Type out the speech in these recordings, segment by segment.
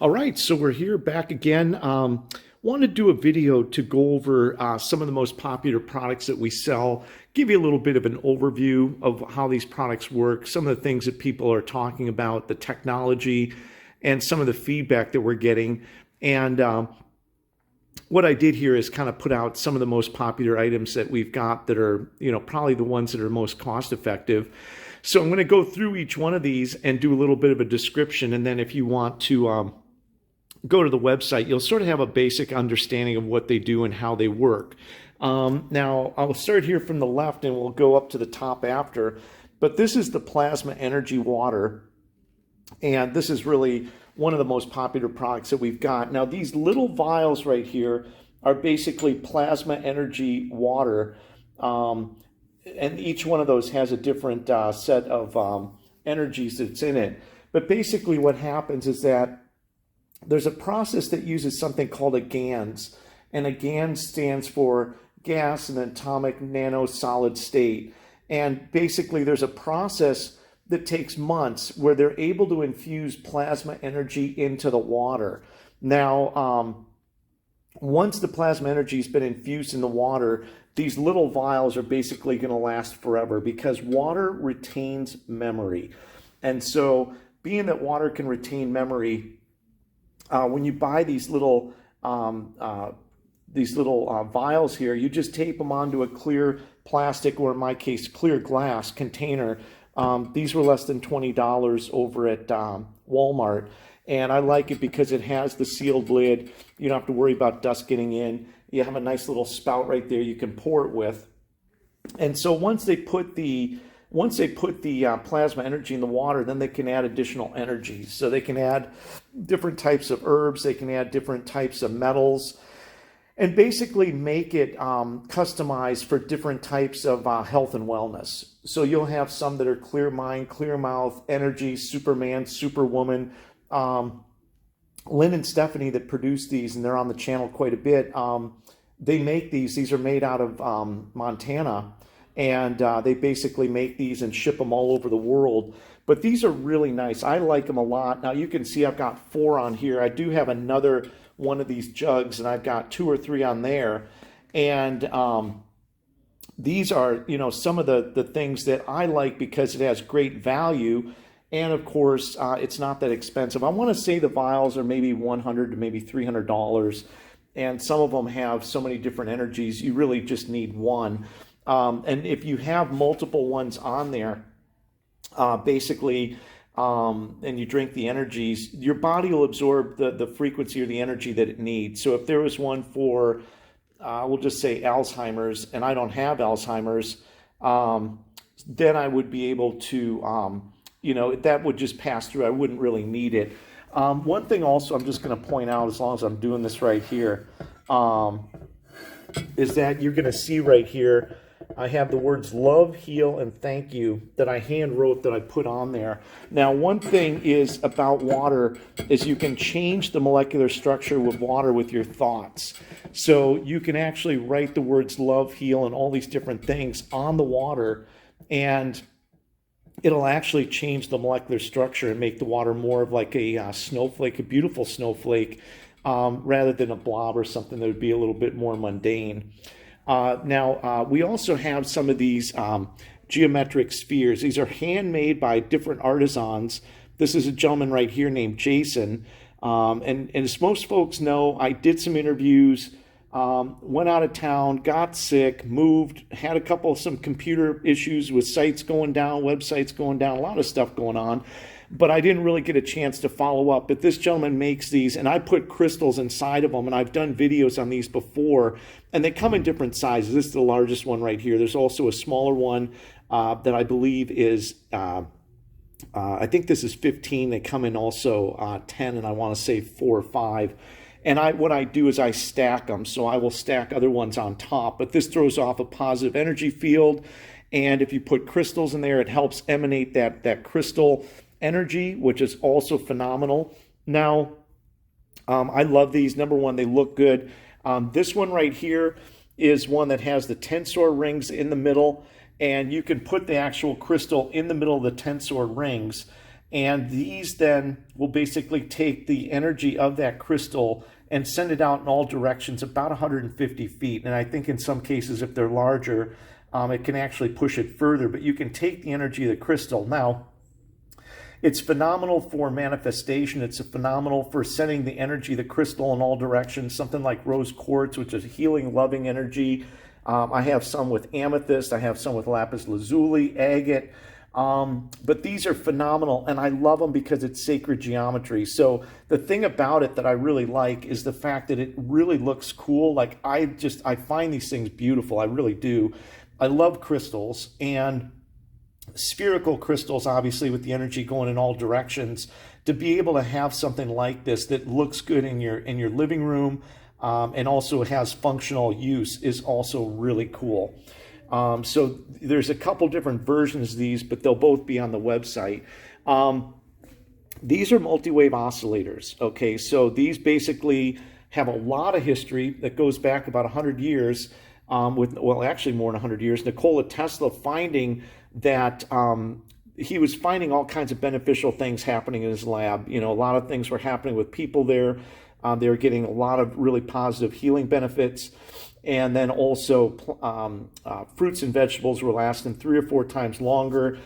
All right, so we're here back again. Want to do a video to go over some of the most popular products that we sell, give you a little bit of an overview of how these products work, some of the things that people are talking about, the technology, and some of the feedback that we're getting. And what I did here is kind of put out some of the most popular items that we've got that are, probably the ones that are most cost effective. So I'm going to go through each one of these and do a little bit of a description. And then if you want to go to the website, you'll sort of have a basic understanding of what they do and how they work. Now, I'll start here from the left and we'll go up to the top after. But this is the plasma energy water. And this is really one of the most popular products that we've got. Now, these little vials right here are basically plasma energy water. And each one of those has a different set of energies that's in it. But basically what happens is that there's a process that uses something called a GANS. And a GANS stands for gas and atomic nanosolid state. And basically there's a process that takes months where they're able to infuse plasma energy into the water. Now, once the plasma energy has been infused in the water, these little vials are basically going to last forever because water retains memory. And so being that water can retain memory, when you buy these little vials here, you just tape them onto a clear plastic, or in my case, clear glass container. These were less than $20 over at Walmart. And I like it because it has the sealed lid. You don't have to worry about dust getting in. You have a nice little spout right there you can pour it with. And so once they put the plasma energy in the water, then they can add additional energies. So they can add different types of herbs, they can add different types of metals, and basically make it customized for different types of health and wellness. So you'll have some that are clear mind, clear mouth, energy, Superman, Superwoman. Lynn and Stephanie that produce these, and they're on the channel quite a bit, they make these. These are made out of Montana, and they basically make these and ship them all over the world. But these are really nice. I like them a lot. Now you can see I've got 4 on here. I do have another one of these jugs, and I've got 2 or 3 on there. And these are, some of the things that I like because it has great value. And of course, it's not that expensive. I want to say the vials are maybe $100 to maybe $300. And some of them have so many different energies, you really just need one. And if you have multiple ones on there, basically, and you drink the energies, your body will absorb the frequency or the energy that it needs. So if there was one for, we'll just say Alzheimer's, and I don't have Alzheimer's, then I would be able to, that would just pass through. I wouldn't really need it. One thing also I'm just going to point out, as long as I'm doing this right here, is that you're going to see right here, I have the words love, heal, and thank you that I hand wrote that I put on there. Now, one thing is about water is you can change the molecular structure with water with your thoughts. So you can actually write the words love, heal, and all these different things on the water, and it'll actually change the molecular structure and make the water more of like a snowflake, a beautiful snowflake, rather than a blob or something that would be a little bit more mundane. Now, we also have some of these geometric spheres. These are handmade by different artisans. This is a gentleman right here named Jason. And as most folks know, I did some interviews, went out of town, got sick, moved, had some computer issues with sites going down, websites going down, a lot of stuff going on. But I didn't really get a chance to follow up. But this gentleman makes these, and I put crystals inside of them, and I've done videos on these before, and they come in different sizes. This is the largest one right here. There's also a smaller one that I believe is, I think this is 15. They come in also 10, and I want to say 4 or 5. And what I do is I stack them, so I will stack other ones on top. But this throws off a positive energy field, and if you put crystals in there, it helps emanate that crystal energy, which is also phenomenal. Now, I love these. Number one, they look good. This one right here is one that has the tensor rings in the middle, and you can put the actual crystal in the middle of the tensor rings, And these then will basically take the energy of that crystal and send it out in all directions about 150 feet. And I think in some cases, if they're larger, it can actually push it further. But you can take the energy of the crystal. Now, it's phenomenal for manifestation. It's phenomenal for sending the energy of the crystal in all directions. Something like rose quartz, which is healing, loving energy. I have some with amethyst. I have some with lapis lazuli, agate. But these are phenomenal, and I love them because it's sacred geometry. So the thing about it that I really like is the fact that it really looks cool. Like I find these things beautiful. I really do. I love crystals, and spherical crystals, obviously, with the energy going in all directions. To be able to have something like this that looks good in your living room, and also has functional use is also really cool. So there's a couple different versions of these, but they'll both be on the website. These are multi-wave oscillators. Okay, so these basically have a lot of history that goes back about 100 years. Well, actually more than 100 years. Nikola Tesla finding that he was finding all kinds of beneficial things happening in his lab. You know, a lot of things were happening with people there. They were getting a lot of really positive healing benefits. And then also fruits and vegetables were lasting 3 or 4 times longer.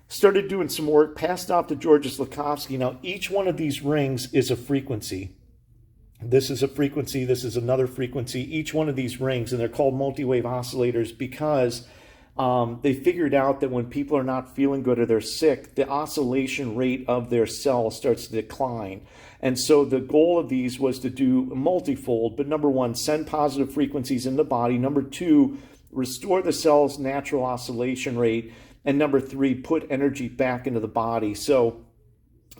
Started doing some work, passed off to Georges Lakhovsky. Now, each one of these rings is a frequency. This is a frequency. This is another frequency. Each one of these rings, and they're called multi-wave oscillators because they figured out that when people are not feeling good or they're sick, the oscillation rate of their cell starts to decline. And so the goal of these was to do multifold, but number one, send positive frequencies in the body. Number two, restore the cell's natural oscillation rate. And number three, put energy back into the body. So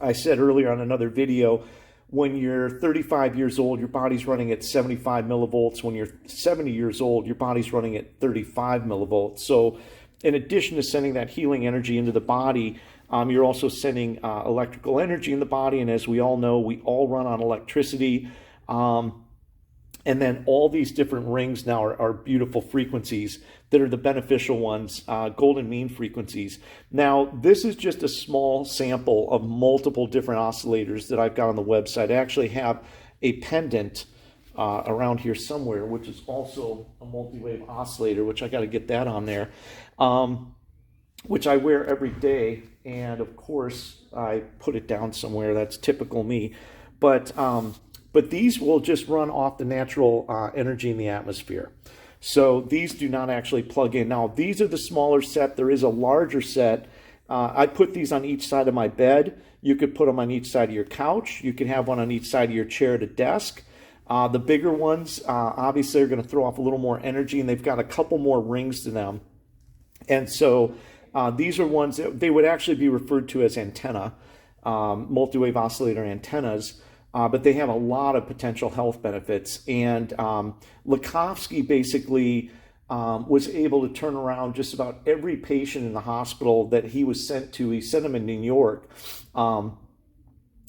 I said earlier on another video, when you're 35 years old, your body's running at 75 millivolts. When you're 70 years old, your body's running at 35 millivolts. So in addition to sending that healing energy into the body, you're also sending electrical energy in the body. And as we all know, we all run on electricity. And then all these different rings now are beautiful frequencies that are the beneficial ones, golden mean frequencies. Now, this is just a small sample of multiple different oscillators that I've got on the website. I actually have a pendant around here somewhere, which is also a multi-wave oscillator, which I got to get that on there, which I wear every day. And of course, I put it down somewhere. That's typical me. But these will just run off the natural energy in the atmosphere. So these do not actually plug in. Now, these are the smaller set. There is a larger set. I put these on each side of my bed. You could put them on each side of your couch. You could have one on each side of your chair to desk. The bigger ones, obviously, are going to throw off a little more energy, and they've got a couple more rings to them. And so these are ones that they would actually be referred to as antenna, multi-wave oscillator antennas. But they have a lot of potential health benefits. And Lakhovsky basically was able to turn around just about every patient in the hospital that he was sent to. He sent them in New York. And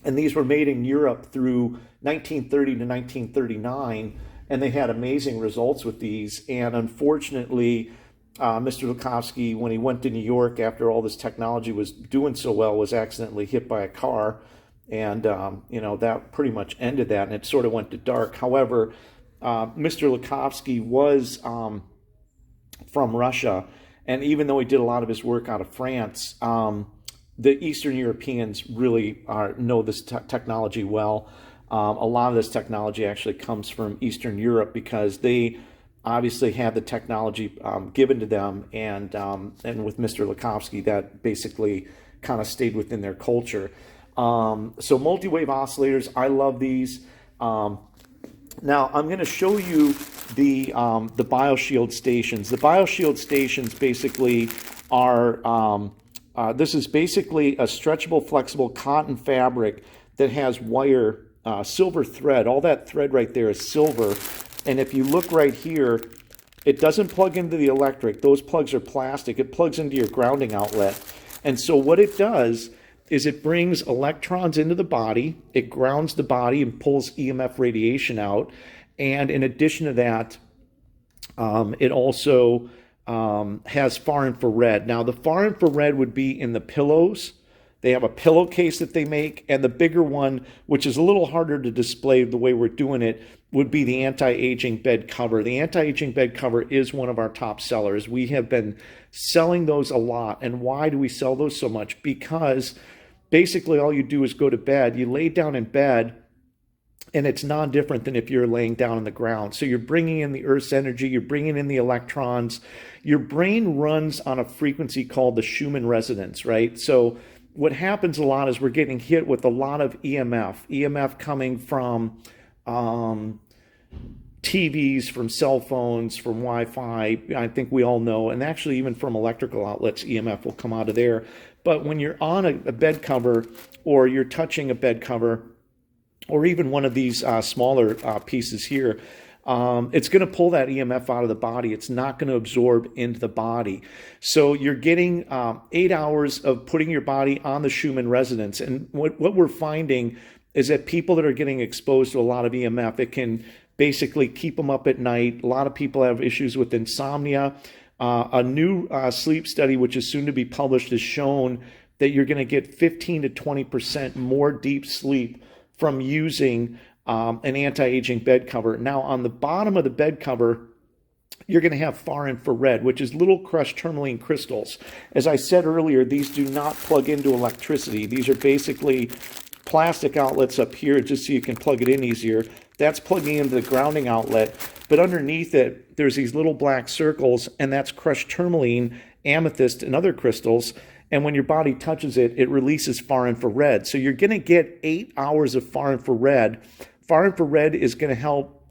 these were made in Europe through 1930 to 1939. And they had amazing results with these. And unfortunately, Mr. Lakhovsky, when he went to New York after all this technology was doing so well, was accidentally hit by a car. And, you know, that pretty much ended that, and it sort of went to dark. However, Mr. Lakhovsky was from Russia, and even though he did a lot of his work out of France, the Eastern Europeans really know this technology well. A lot of this technology actually comes from Eastern Europe because they obviously had the technology given to them, and with Mr. Lakhovsky, that basically kind of stayed within their culture. So multi-wave oscillators, I love these. Now I'm going to show you the BioShield stations. The BioShield stations basically are, this is basically a stretchable, flexible cotton fabric that has wire, silver thread. All that thread right there is silver. And if you look right here, it doesn't plug into the electric. Those plugs are plastic. It plugs into your grounding outlet. And so what it does is it brings electrons into the body, it grounds the body and pulls EMF radiation out. And in addition to that, it also has far infrared. Now, the far infrared would be in the pillows They have a pillowcase that they make, and the bigger one, which is a little harder to display the way we're doing it, would be the anti-aging bed cover. The anti-aging bed cover is one of our top sellers. We have been selling those a lot. And why do we sell those so much? Because basically all you do is go to bed, you lay down in bed, and it's non-different than if you're laying down on the ground. So you're bringing in the Earth's energy, you're bringing in the electrons. Your brain runs on a frequency called the Schumann resonance, right? So what happens a lot is we're getting hit with a lot of EMF coming from TVs, from cell phones, from Wi-Fi. I think we all know, and actually even from electrical outlets, EMF will come out of there. But when you're on a bed cover, or you're touching a bed cover, or even one of these smaller pieces here, it's going to pull that EMF out of the body. It's not going to absorb into the body. So you're getting 8 hours of putting your body on the Schumann resonance. And what we're finding is that people that are getting exposed to a lot of EMF, it can basically keep them up at night. A lot of people have issues with insomnia. A new sleep study, which is soon to be published, has shown that you're going to get 15 to 20% more deep sleep from using an anti-aging bed cover. Now, on the bottom of the bed cover, you're going to have far infrared, which is little crushed tourmaline crystals. As I said earlier, these do not plug into electricity. These are basically plastic outlets up here just so you can plug it in easier. That's plugging into the grounding outlet. But underneath it, there's these little black circles, and that's crushed tourmaline, amethyst, and other crystals. And when your body touches it, it releases far infrared. So you're going to get 8 hours of far infrared. Far infrared is going to help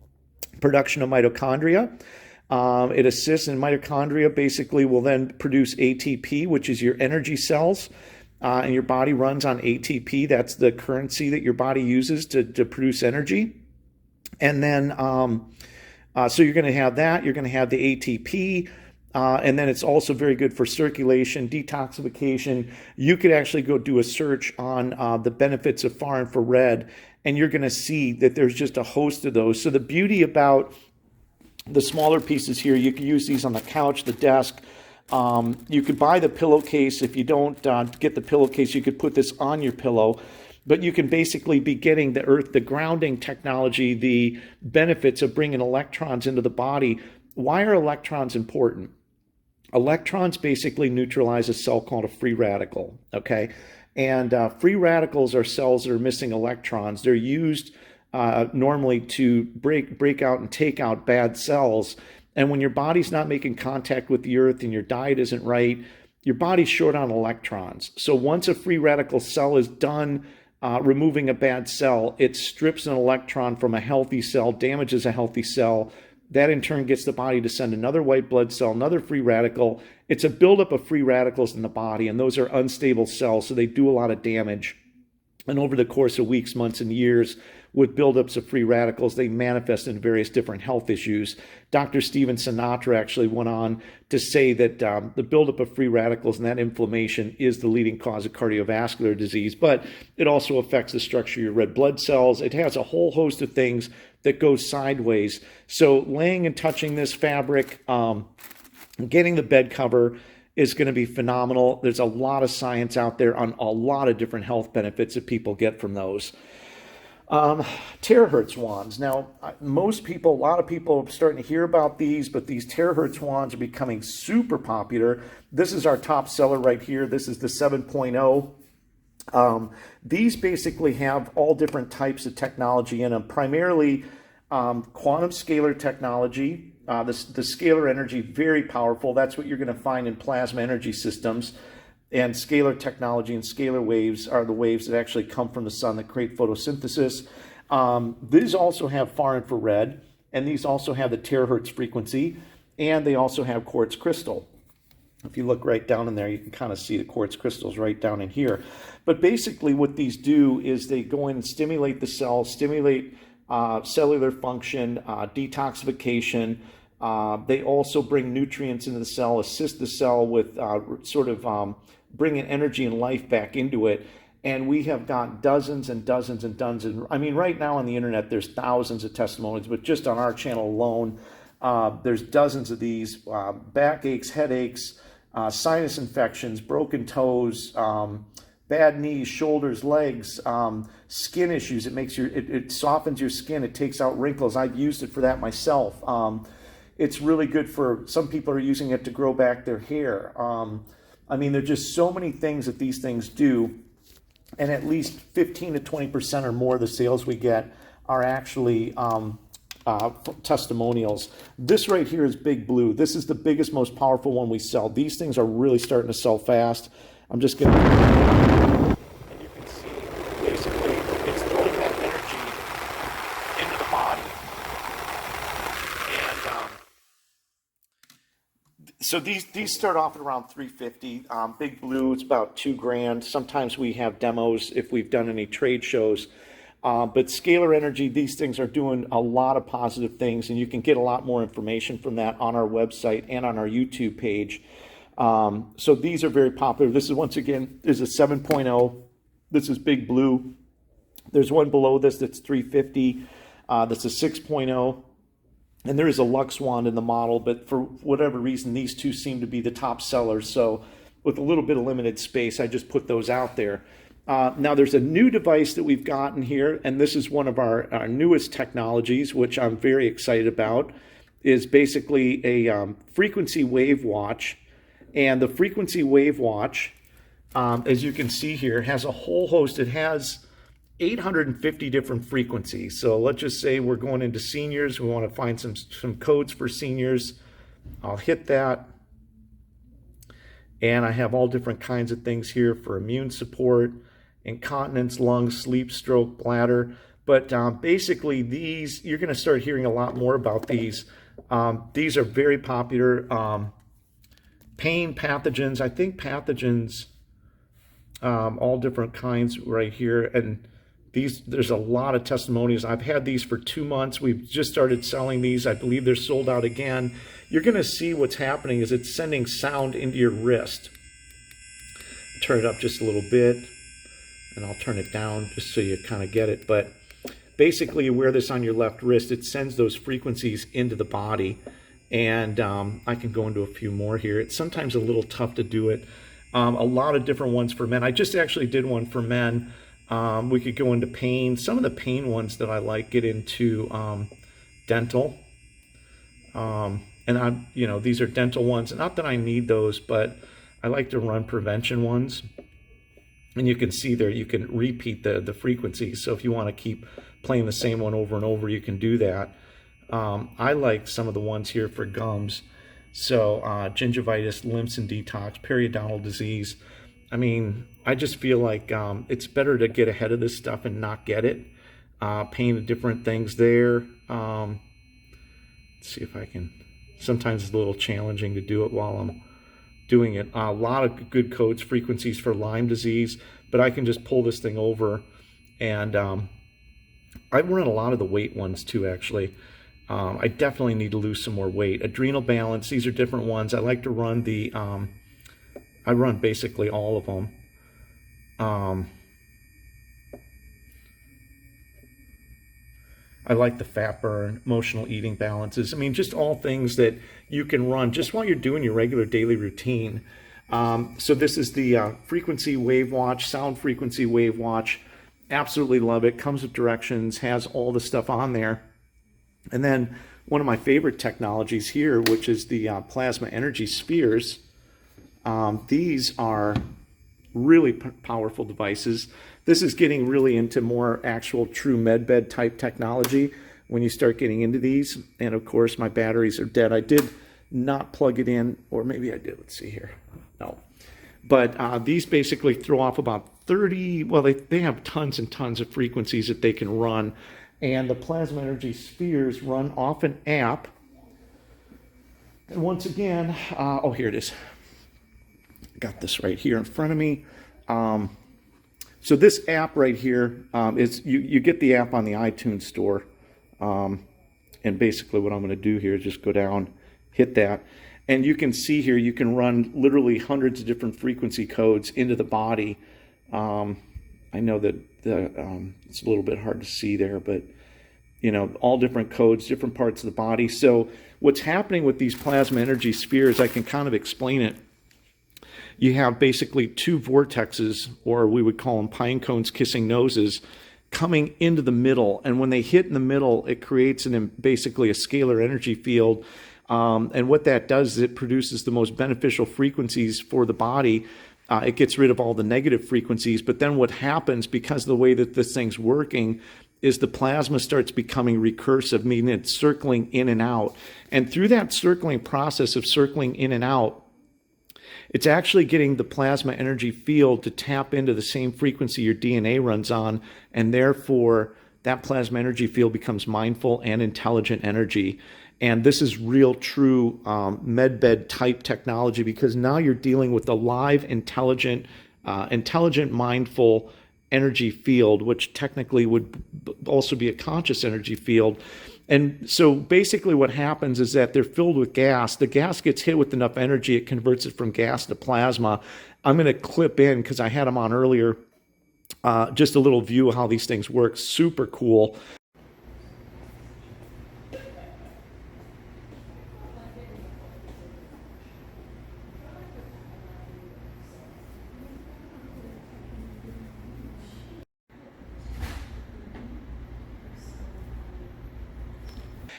production of mitochondria. It assists in mitochondria, basically will then produce ATP, which is your energy cells. And your body runs on ATP. That's the currency that your body uses to produce energy. And then, so you're going to have that. You're going to have the ATP. And then it's also very good for circulation, detoxification. You could actually go do a search on the benefits of far infrared, and you're going to see that there's just a host of those. So the beauty about the smaller pieces here, you can use these on the couch, the desk. You could buy the pillowcase. If you don't get the pillowcase, you could put this on your pillow. But you can basically be getting the earth, the grounding technology, the benefits of bringing electrons into the body. Why are electrons important? Electrons basically neutralize a cell called a free radical, okay? And free radicals are cells that are missing electrons. They're used normally to break out and take out bad cells. And when your body's not making contact with the earth and your diet isn't right, your body's short on electrons. So once a free radical cell is done removing a bad cell, it strips an electron from a healthy cell, damages a healthy cell. That in turn gets the body to send another white blood cell, another free radical. It's a buildup of free radicals in the body, and those are unstable cells, so they do a lot of damage. And over the course of weeks, months, and years, with buildups of free radicals, they manifest in various different health issues. Dr. Steven Sinatra actually went on to say that the buildup of free radicals and that inflammation is the leading cause of cardiovascular disease, but it also affects the structure of your red blood cells. It has a whole host of things that go sideways. So laying and touching this fabric, getting the bed cover is going to be phenomenal. There's a lot of science out there on a lot of different health benefits that people get from those. Terahertz wands. Now, a lot of people are starting to hear about these, but these Terahertz wands are becoming super popular. This is our top seller right here. This is the 7.0. These basically have all different types of technology in them, primarily quantum scalar technology. The scalar energy, very powerful. That's what you're going to find in plasma energy systems. And scalar technology and scalar waves are the waves that actually come from the sun that create photosynthesis. These also have far infrared, and these also have the terahertz frequency, and they also have quartz crystal. If you look right down in there, you can kind of see the quartz crystals right down in here. But basically what these do is they go in and stimulate the cell, stimulate cellular function, detoxification. They also bring nutrients into the cell, assist the cell with bringing energy and life back into it. And we have got dozens and dozens and dozens. I mean, right now on the internet, there's thousands of testimonies, but just on our channel alone, there's dozens of these. Backaches, headaches, sinus infections, broken toes, bad knees, shoulders, legs, skin issues. It makes it softens your skin. It takes out wrinkles. I've used it for that myself. It's really good for, some people are using it to grow back their hair. I mean, there's just so many things that these things do, and at least 15 to 20% or more of the sales we get are actually testimonials. This right here is Big Blue. This is the biggest, most powerful one we sell. These things are really starting to sell fast. I'm just going to, and you can see basically it's throwing that energy into the body. And so these start off at around $350. Big Blue, it's about $2,000. Sometimes we have demos if we've done any trade shows. But scalar energy, these things are doing a lot of positive things, and you can get a lot more information from that on our website and on our YouTube page. So these are very popular. This is, once again, is a 7.0. This is Big Blue. There's one below this that's $350. That's a 6.0. And there is a Lux wand in the model, but for whatever reason, these two seem to be the top sellers. So with a little bit of limited space, I just put those out there. Now there's a new device that we've gotten here, and this is one of our newest technologies, which I'm very excited about, is basically a frequency wave watch. And the frequency wave watch, as you can see here, has a whole host. It has 850 different frequencies. So let's just say we're going into seniors. We want to find some codes for seniors. I'll hit that. And I have all different kinds of things here for immune support, incontinence, lungs, sleep, stroke, bladder. But basically these, you're going to start hearing a lot more about these. These are very popular. Pain, pathogens, I think pathogens, all different kinds right here. And these, there's a lot of testimonials. I've had these for 2 months. We've just started selling these. I believe they're sold out again. You're going to see what's happening is it's sending sound into your wrist. Turn it up just a little bit, and I'll turn it down just so you kind of get it. But basically, you wear this on your left wrist. It sends those frequencies into the body. And I can go into a few more here. It's sometimes a little tough to do it. A lot of different ones for men. I just actually did one for men. We could go into pain. Some of the pain ones that I like get into dental. And these are dental ones. Not that I need those, but I like to run prevention ones. And you can see there, you can repeat the frequencies. So if you want to keep playing the same one over and over, you can do that. I like some of the ones here for gums. So gingivitis, lymph detox, periodontal disease. I mean, I just feel like it's better to get ahead of this stuff and not get it. Pain of different things there. Let's see if I can. Sometimes it's a little challenging to do it while I'm doing it. A lot of good codes, frequencies for Lyme disease, but I can just pull this thing over. And I run a lot of the weight ones too, actually. I definitely need to lose some more weight. Adrenal balance, these are different ones. I like to run the, I run basically all of them. I like the fat burn, emotional eating balances. I mean, just all things that you can run just while you're doing your regular daily routine. So this is the frequency wave watch, sound frequency wave watch. Absolutely love it. Comes with directions, has all the stuff on there. And then one of my favorite technologies here, which is the plasma energy spheres. These are really powerful devices. This is getting really into more actual true medbed type technology when you start getting into these. And of course, my batteries are dead. I did not plug it in, or maybe I did. Let's see here. No. But these basically throw off about 30, well, they have tons and tons of frequencies that they can run. And the plasma energy spheres run off an app. And once again, oh, here it is. Got this right here in front of me. So this app right here is, you get the app on the iTunes store. And basically what I'm going to do here is just go down, hit that. And you can see here, you can run literally hundreds of different frequency codes into the body. I know that it's a little bit hard to see there, but all different codes, different parts of the body. So what's happening with these plasma energy spheres, I can kind of explain it. you have basically two vortexes, or we would call them pine cones kissing noses, coming into the middle. And when they hit in the middle, it creates basically a scalar energy field. And what that does is it produces the most beneficial frequencies for the body. It gets rid of all the negative frequencies. But then what happens, because of the way that this thing's working, is the plasma starts becoming recursive, meaning it's circling in and out. And through that circling process of circling in and out, it's actually getting the plasma energy field to tap into the same frequency your DNA runs on, and therefore that plasma energy field becomes mindful and intelligent energy. And this is real, true medbed type technology, because now you're dealing with a live, intelligent, mindful energy field, which technically would also be a conscious energy field. And so basically what happens is that they're filled with gas. The gas gets hit with enough energy, it converts it from gas to plasma. I'm going to clip in, because I had them on earlier, just a little view of how these things work. Super cool.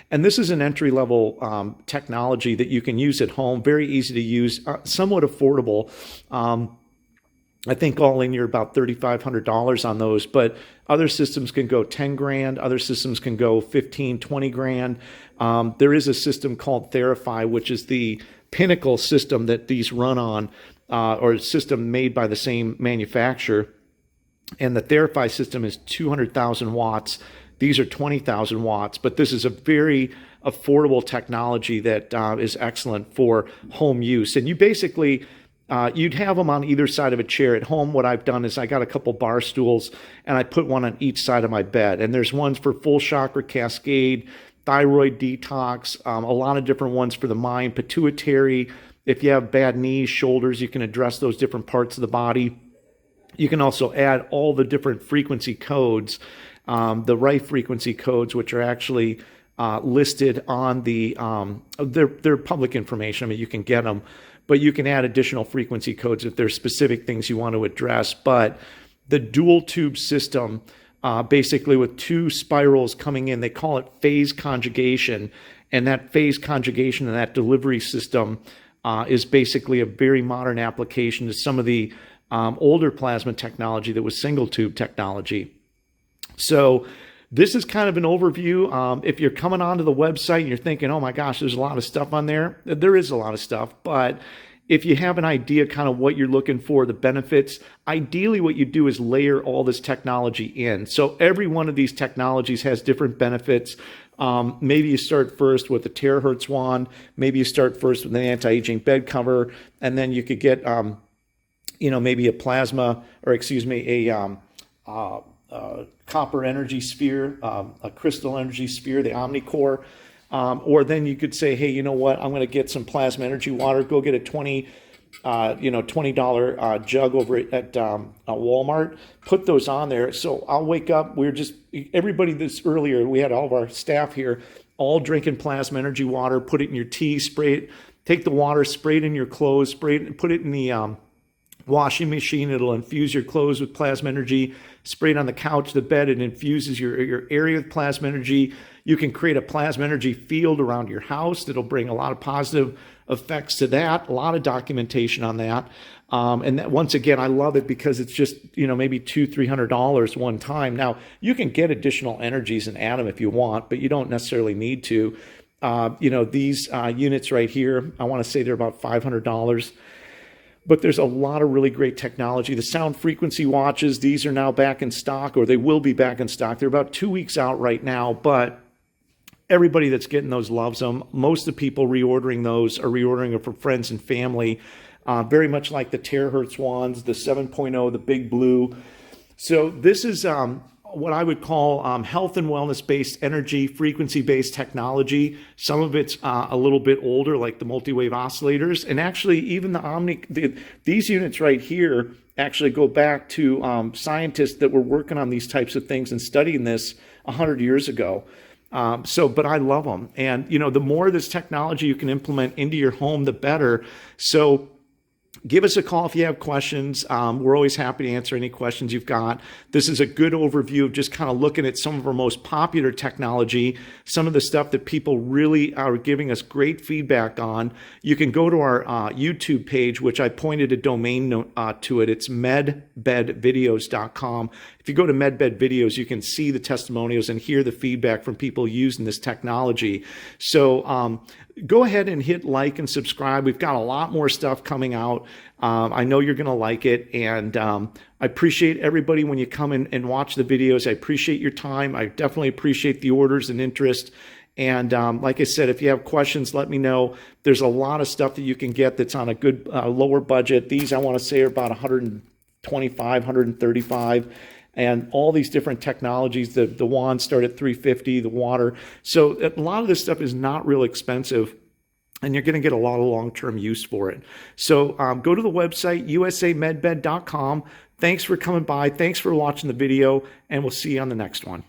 And this is an entry-level technology that you can use at home, very easy to use, somewhat affordable. I think all in you're about $3,500 on those, but other systems can go 10 grand, other systems can go 15, 20 grand. There is a system called Therify, which is the pinnacle system that these run on, or a system made by the same manufacturer. And the Therify system is 200,000 watts. These are 20,000 watts, but this is a very affordable technology that is excellent for home use. And you basically, you'd have them on either side of a chair. At home, what I've done is I got a couple bar stools and I put one on each side of my bed. And there's ones for full chakra cascade, thyroid detox, a lot of different ones for the mind, pituitary. If you have bad knees, shoulders, you can address those different parts of the body. You can also add all the different frequency codes, the right frequency codes, which are actually listed on the, they're public information. I mean, you can get them, but you can add additional frequency codes if there's specific things you want to address. But the dual tube system, basically with two spirals coming in, they call it phase conjugation. And that phase conjugation and that delivery system is basically a very modern application to some of the older plasma technology that was single tube technology. So this is kind of an overview. If you're coming onto the website and you're thinking, oh my gosh, there's a lot of stuff on there. There is a lot of stuff, but if you have an idea kind of what you're looking for, the benefits, ideally what you do is layer all this technology in. So every one of these technologies has different benefits. Maybe you start first with the Terahertz wand. Maybe you start first with an anti-aging bed cover, and then you could get, maybe a plasma, or excuse me, a copper energy sphere, a crystal energy sphere, the Omnicore. Or then you could say, hey, you know what? I'm going to get some plasma energy water. Go get a $20 jug over at Walmart. Put those on there. So I'll wake up. Everybody this earlier, we had all of our staff here, all drinking plasma energy water. Put it in your tea, spray it. Take the water, spray it in your clothes, spray it, put it in the washing machine. It'll infuse your clothes with plasma energy. Spray it on the couch, the bed. It infuses your area with plasma energy. You can create a plasma energy field around your house that'll bring a lot of positive effects to that. A lot of documentation on that. And that, once again, I love it because it's just, maybe $200-300 one time. Now, you can get additional energies and add them if you want, but you don't necessarily need to. These units right here, I want to say they're about $500. But there's a lot of really great technology. The sound frequency watches, these are now back in stock, or they will be back in stock. They're about 2 weeks out right now, but everybody that's getting those loves them. Most of the people reordering those are reordering them for friends and family, very much like the Terahertz wands, the 7.0, the Big Blue. So this is what I would call health and wellness-based energy, frequency-based technology. Some of it's a little bit older, like the multi-wave oscillators. And actually, even these units right here actually go back to scientists that were working on these types of things and studying this 100 years ago. But I love them. And, the more of this technology you can implement into your home, the better. So Give us a call if you have questions. We're always happy to answer any questions you've got. This is a good overview of just kind of looking at some of our most popular technology, some of the stuff that people really are giving us great feedback on. You can go to our YouTube page, which I pointed a domain to it. It's medbedvideos.com. If you go to Medbed Videos, you can see the testimonials and hear the feedback from people using this technology. So go ahead and hit like and subscribe. We've got a lot more stuff coming out. I know you're going to like it, and I appreciate everybody when you come in and watch the videos. I appreciate your time. I definitely appreciate the orders and interest. And like I said, if you have questions, let me know. There's a lot of stuff that you can get that's on a good lower budget. These, I want to say, are about 125, 135. And all these different technologies, the wands start at 350, the water. So a lot of this stuff is not real expensive, and you're going to get a lot of long-term use for it. So go to the website, usamedbed.com. Thanks for coming by. Thanks for watching the video, and we'll see you on the next one.